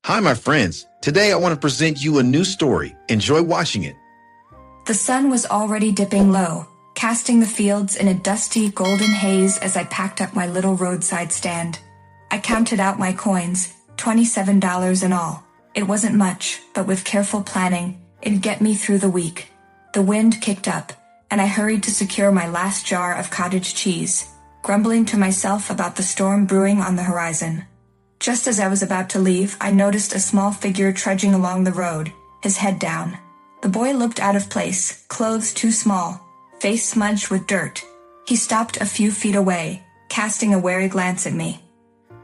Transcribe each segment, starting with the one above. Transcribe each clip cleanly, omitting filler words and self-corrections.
Hi, my friends. Today I want to present you a new story. Enjoy watching it. The sun was already dipping low, casting the fields in a dusty golden haze as I packed up my little roadside stand. I counted out my coins, $27 in all. It wasn't much, but with careful planning, it'd get me through the week. The wind kicked up, and I hurried to secure my last jar of cottage cheese, grumbling to myself about the storm brewing on the horizon. Just as I was about to leave, I noticed a small figure trudging along the road, his head down. The boy looked out of place, clothes too small, face smudged with dirt. He stopped a few feet away, casting a wary glance at me.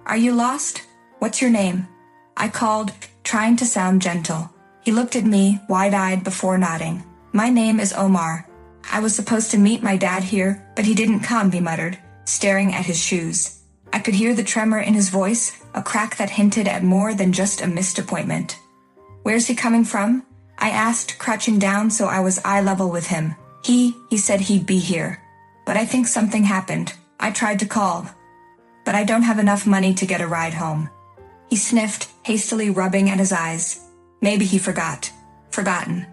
"Are you lost? What's your name?" I called, trying to sound gentle. He looked at me, wide-eyed before nodding. "My name is Omar. I was supposed to meet my dad here, but he didn't come," he muttered, staring at his shoes. I could hear the tremor in his voice, a crack that hinted at more than just a missed appointment. "Where's he coming from?" I asked, crouching down so I was eye level with him. He said he'd be here. But I think something happened. I tried to call, but I don't have enough money to get a ride home. He sniffed, hastily rubbing at his eyes. Maybe he forgot. Forgotten.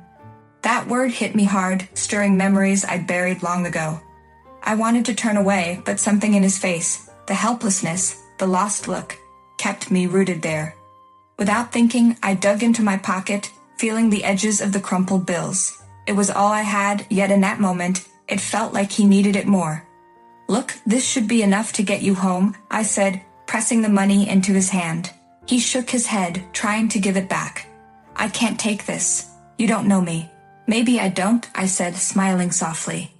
That word hit me hard, stirring memories I'd buried long ago. I wanted to turn away, but something in his face, the helplessness, the lost look, kept me rooted there. Without thinking, I dug into my pocket, feeling the edges of the crumpled bills. It was all I had, yet in that moment, it felt like he needed it more. "Look, this should be enough to get you home," I said, pressing the money into his hand. He shook his head, trying to give it back. "I can't take this. You don't know me." "Maybe I don't," I said, smiling softly.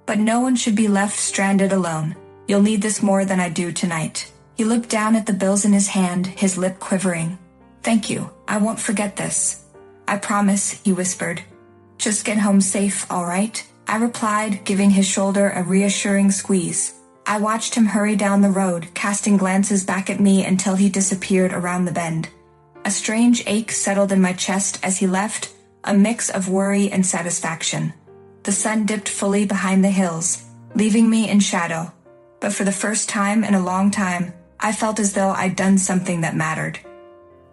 "But no one should be left stranded alone. You'll need this more than I do tonight." He looked down at the bills in his hand, his lip quivering. "Thank you. I won't forget this." "I promise," he whispered. "Just get home safe, all right?" I replied, giving his shoulder a reassuring squeeze. I watched him hurry down the road, casting glances back at me until he disappeared around the bend. A strange ache settled in my chest as he left, a mix of worry and satisfaction. The sun dipped fully behind the hills, leaving me in shadow. But for the first time in a long time, I felt as though I'd done something that mattered.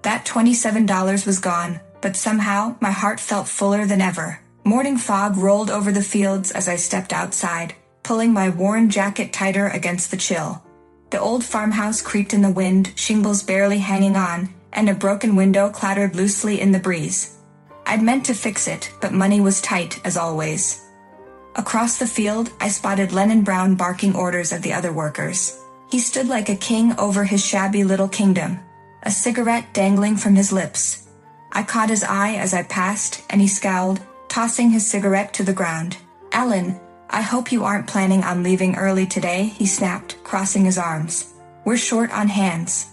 That $27 was gone, but somehow my heart felt fuller than ever. Morning fog rolled over the fields as I stepped outside, pulling my worn jacket tighter against the chill. The old farmhouse creaked in the wind, shingles barely hanging on, and a broken window clattered loosely in the breeze. I'd meant to fix it, but money was tight, as always. Across the field, I spotted Lennon Brown barking orders at the other workers. He stood like a king over his shabby little kingdom, a cigarette dangling from his lips. I caught his eye as I passed, and he scowled, tossing his cigarette to the ground. "Ellen, I hope you aren't planning on leaving early today," he snapped, crossing his arms. "We're short on hands."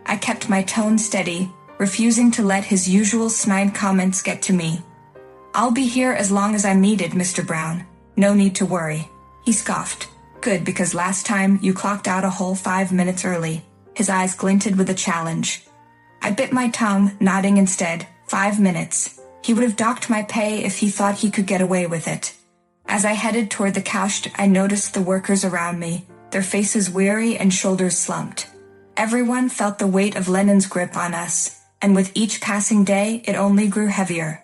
I kept my tone steady, refusing to let his usual snide comments get to me. "I'll be here as long as I'm needed, Mr. Brown. No need to worry." He scoffed. "Good, because last time you clocked out a whole 5 minutes early." His eyes glinted with a challenge. I bit my tongue, nodding instead. 5 minutes. He would have docked my pay if he thought he could get away with it. As I headed toward the couch, I noticed the workers around me, their faces weary and shoulders slumped. Everyone felt the weight of Lennon's grip on us, and with each passing day, it only grew heavier.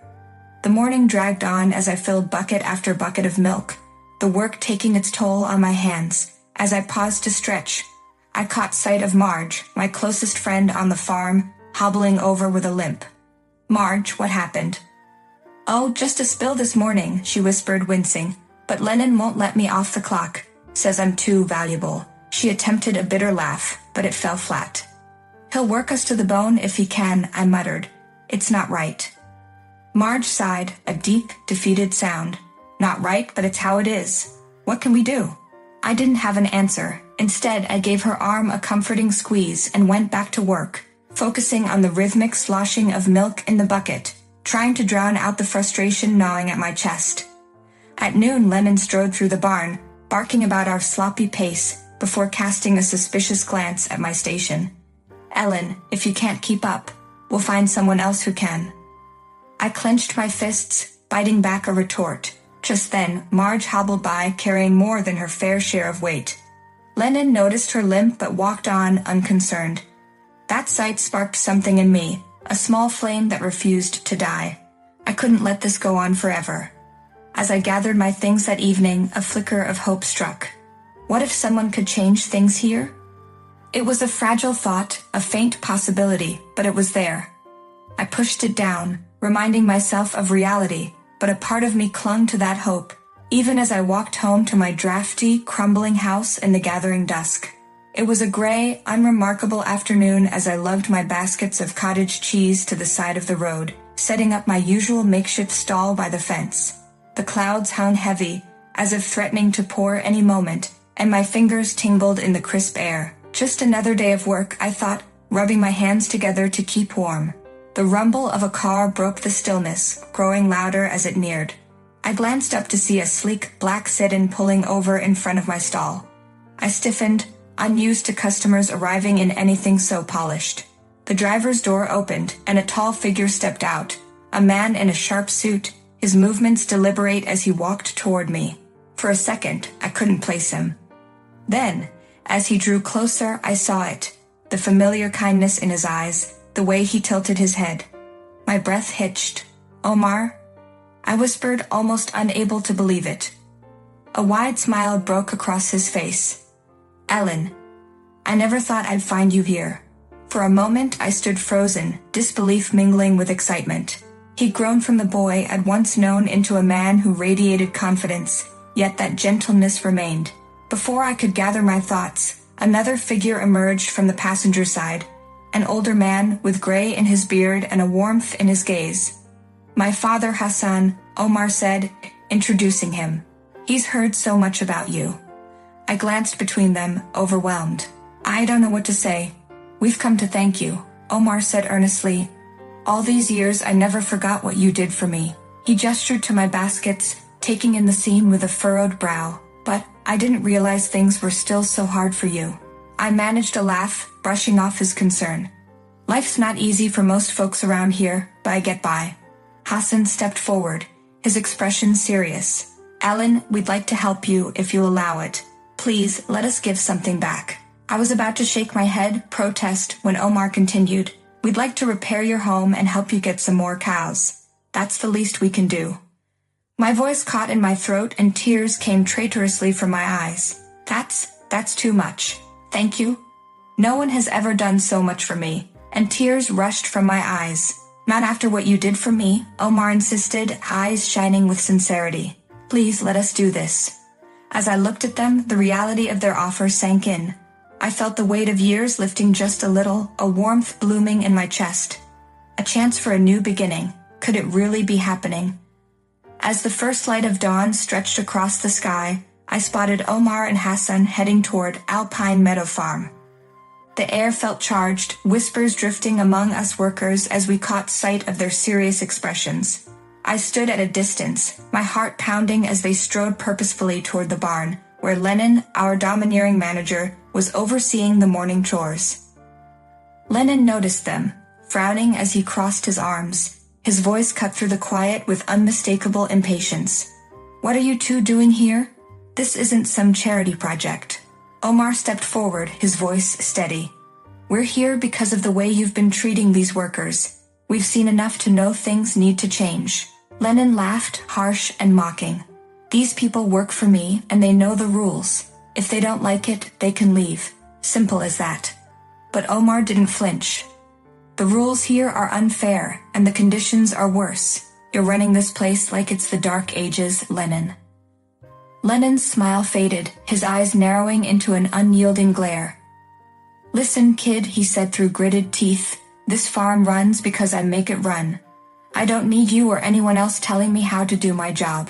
The morning dragged on as I filled bucket after bucket of milk, the work taking its toll on my hands. As I paused to stretch, I caught sight of Marge, my closest friend on the farm, hobbling over with a limp. "Marge, what happened?" "Oh, just a spill this morning," she whispered, wincing. "But Lennon won't let me off the clock. Says I'm too valuable." She attempted a bitter laugh, but it fell flat. "He'll work us to the bone if he can," I muttered. "It's not right." Marge sighed, a deep, defeated sound. "Not right, but it's how it is. What can we do?" I didn't have an answer. Instead, I gave her arm a comforting squeeze and went back to work, focusing on the rhythmic sloshing of milk in the bucket, trying to drown out the frustration gnawing at my chest. At noon, Lennon strode through the barn, barking about our sloppy pace, before casting a suspicious glance at my station. "Ellen, if you can't keep up, we'll find someone else who can." I clenched my fists, biting back a retort. Just then, Marge hobbled by, carrying more than her fair share of weight. Lennon noticed her limp but walked on, unconcerned. That sight sparked something in me, a small flame that refused to die. I couldn't let this go on forever. As I gathered my things that evening, a flicker of hope struck. What if someone could change things here? It was a fragile thought, a faint possibility, but it was there. I pushed it down, reminding myself of reality, but a part of me clung to that hope, even as I walked home to my drafty, crumbling house in the gathering dusk. It was a gray, unremarkable afternoon as I lugged my baskets of cottage cheese to the side of the road, setting up my usual makeshift stall by the fence. The clouds hung heavy, as if threatening to pour any moment, and my fingers tingled in the crisp air. Just another day of work, I thought, rubbing my hands together to keep warm. The rumble of a car broke the stillness, growing louder as it neared. I glanced up to see a sleek black sedan pulling over in front of my stall. I stiffened, unused to customers arriving in anything so polished. The driver's door opened, and a tall figure stepped out, a man in a sharp suit, his movements deliberate as he walked toward me. For a second, I couldn't place him. Then, as he drew closer, I saw it, the familiar kindness in his eyes, the way he tilted his head. My breath hitched. "Omar?" I whispered, almost unable to believe it. A wide smile broke across his face. "Ellen, I never thought I'd find you here." For a moment I stood frozen, disbelief mingling with excitement. He'd grown from the boy I'd once known into a man who radiated confidence, yet that gentleness remained. Before I could gather my thoughts, another figure emerged from the passenger side, an older man with gray in his beard and a warmth in his gaze. "My father Hassan," Omar said, introducing him. "He's heard so much about you." I glanced between them, overwhelmed. "I don't know what to say. We've come to thank you," Omar said earnestly. "All these years I never forgot what you did for me." He gestured to my baskets, taking in the scene with a furrowed brow. "But I didn't realize things were still so hard for you." I managed a laugh, brushing off his concern. "Life's not easy for most folks around here, but I get by." Hassan stepped forward, his expression serious. "Ellen, we'd like to help you if you'll allow it. Please, let us give something back." I was about to shake my head, protest, when Omar continued, "We'd like to repair your home and help you get some more cows. That's the least we can do." My voice caught in my throat and tears came traitorously from my eyes. That's too much. Thank you. No one has ever done so much for me, and tears rushed from my eyes. "Not after what you did for me," Omar insisted, eyes shining with sincerity. "Please let us do this." As I looked at them, the reality of their offer sank in. I felt the weight of years lifting just a little, a warmth blooming in my chest. A chance for a new beginning. Could it really be happening? As the first light of dawn stretched across the sky, I spotted Omar and Hassan heading toward Alpine Meadow Farm. The air felt charged, whispers drifting among us workers as we caught sight of their serious expressions. I stood at a distance, my heart pounding as they strode purposefully toward the barn, where Lennon, our domineering manager, was overseeing the morning chores. Lennon noticed them, frowning as he crossed his arms, his voice cut through the quiet with unmistakable impatience. "What are you two doing here? This isn't some charity project." Omar stepped forward, his voice steady. "We're here because of the way you've been treating these workers. We've seen enough to know things need to change." Lennon laughed, harsh and mocking. "These people work for me and they know the rules. If they don't like it, they can leave. Simple as that." But Omar didn't flinch. "The rules here are unfair and the conditions are worse. You're running this place like it's the Dark Ages, Lennon." Lennon's smile faded, his eyes narrowing into an unyielding glare. "Listen, kid," he said through gritted teeth, "this farm runs because I make it run. I don't need you or anyone else telling me how to do my job."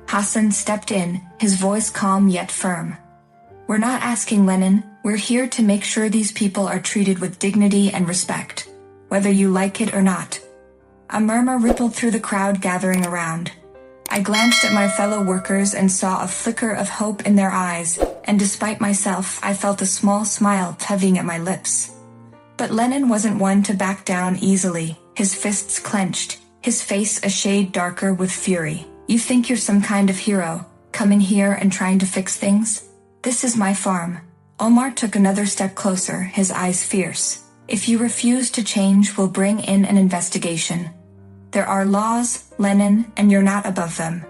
Hassan stepped in, his voice calm yet firm. "We're not asking, Lennon. We're here to make sure these people are treated with dignity and respect, whether you like it or not." A murmur rippled through the crowd gathering around. I glanced at my fellow workers and saw a flicker of hope in their eyes, and despite myself, I felt a small smile tugging at my lips. But Lennon wasn't one to back down easily, his fists clenched, his face a shade darker with fury. "You think you're some kind of hero, coming here and trying to fix things? This is my farm." Omar took another step closer, his eyes fierce. If you refuse to change, we'll bring in an investigation. There are laws, Lennon, and you're not above them.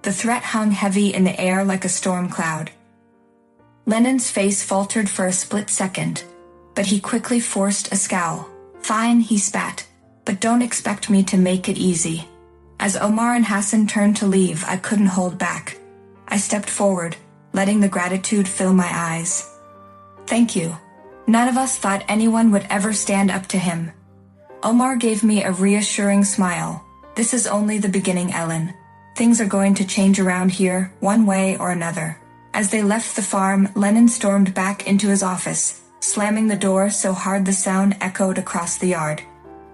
The threat hung heavy in the air like a storm cloud. Lennon's face faltered for a split second, but he quickly forced a scowl. Fine, he spat, but don't expect me to make it easy. As Omar and Hasten turned to leave, I couldn't hold back. I stepped forward, letting the gratitude fill my eyes. Thank you. None of us thought anyone would ever stand up to him. Omar gave me a reassuring smile. This is only the beginning, Ellen. Things are going to change around here, one way or another. As they left the farm, Lennon stormed back into his office, slamming the door so hard the sound echoed across the yard.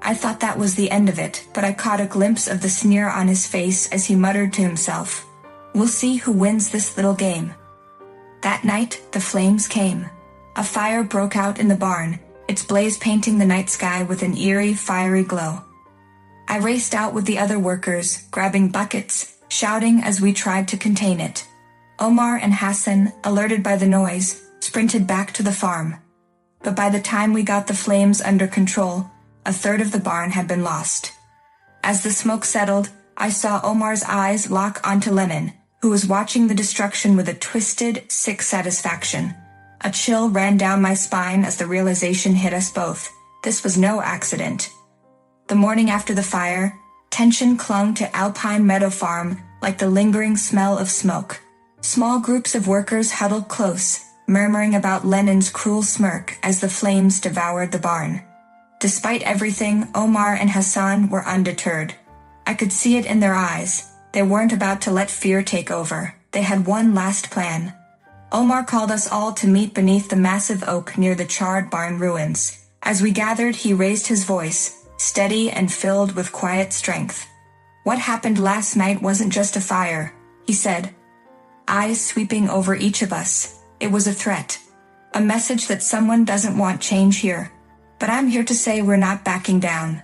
I thought that was the end of it, but I caught a glimpse of the sneer on his face as he muttered to himself. We'll see who wins this little game. That night, the flames came. A fire broke out in the barn, its blaze painting the night sky with an eerie, fiery glow. I raced out with the other workers, grabbing buckets, shouting as we tried to contain it. Omar and Hassen, alerted by the noise, sprinted back to the farm. But by the time we got the flames under control, a third of the barn had been lost. As the smoke settled, I saw Omar's eyes lock onto Lennon, who was watching the destruction with a twisted, sick satisfaction. A chill ran down my spine as the realization hit us both. This was no accident. The morning after the fire, tension clung to Alpine Meadow Farm like the lingering smell of smoke. Small groups of workers huddled close, murmuring about Lennon's cruel smirk as the flames devoured the barn. Despite everything, Omar and Hassan were undeterred. I could see it in their eyes. They weren't about to let fear take over. They had one last plan. Omar called us all to meet beneath the massive oak near the charred barn ruins. As we gathered, he raised his voice, steady and filled with quiet strength. What happened last night wasn't just a fire, he said, eyes sweeping over each of us. It was a threat. A message that someone doesn't want change here. But I'm here to say we're not backing down.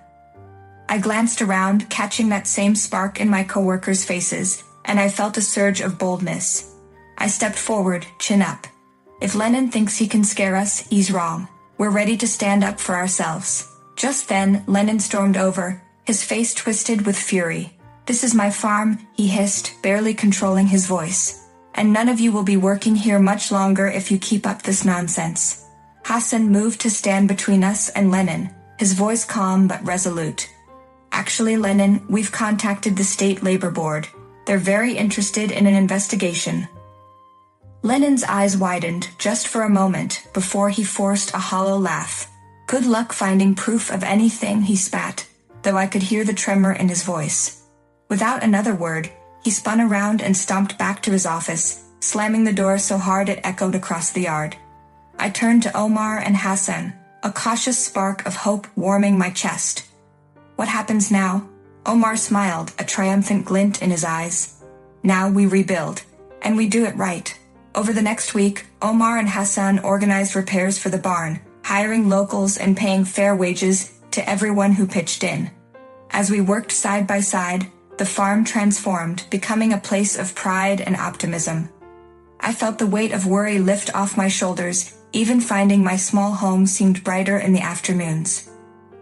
I glanced around, catching that same spark in my coworkers' faces, and I felt a surge of boldness. I stepped forward, chin up. If Lennon thinks he can scare us, he's wrong. We're ready to stand up for ourselves. Just then, Lennon stormed over, his face twisted with fury. This is my farm, he hissed, barely controlling his voice. And none of you will be working here much longer if you keep up this nonsense. Hassan moved to stand between us and Lennon, his voice calm but resolute. Actually, Lennon, we've contacted the State Labor Board. They're very interested in an investigation. Lennon's eyes widened just for a moment before he forced a hollow laugh. Good luck finding proof of anything, he spat, though I could hear the tremor in his voice. Without another word, he spun around and stomped back to his office, slamming the door so hard it echoed across the yard. I turned to Omar and Hassan, a cautious spark of hope warming my chest. What happens now? Omar smiled, a triumphant glint in his eyes. Now we rebuild, and we do it right. Over the next week, Omar and Hassan organized repairs for the barn, hiring locals and paying fair wages to everyone who pitched in. As we worked side by side, the farm transformed, becoming a place of pride and optimism. I felt the weight of worry lift off my shoulders, even finding my small home seemed brighter in the afternoons.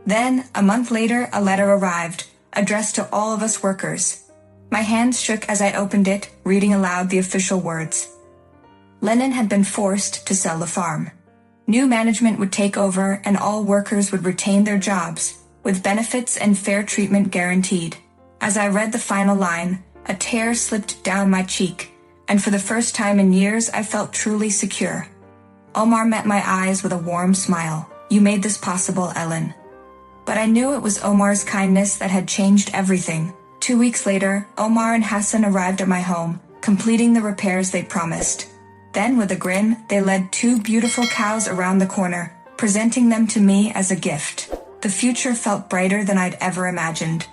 Then, a month later, a letter arrived, addressed to all of us workers. My hands shook as I opened it, reading aloud the official words. Lennon had been forced to sell the farm. New management would take over and all workers would retain their jobs, with benefits and fair treatment guaranteed. As I read the final line, a tear slipped down my cheek, and for the first time in years I felt truly secure. Omar met my eyes with a warm smile. You made this possible, Ellen. But I knew it was Omar's kindness that had changed everything. 2 weeks later, Omar and Hassan arrived at my home, completing the repairs they promised. Then, with a grin, they led 2 beautiful cows around the corner, presenting them to me as a gift. The future felt brighter than I'd ever imagined.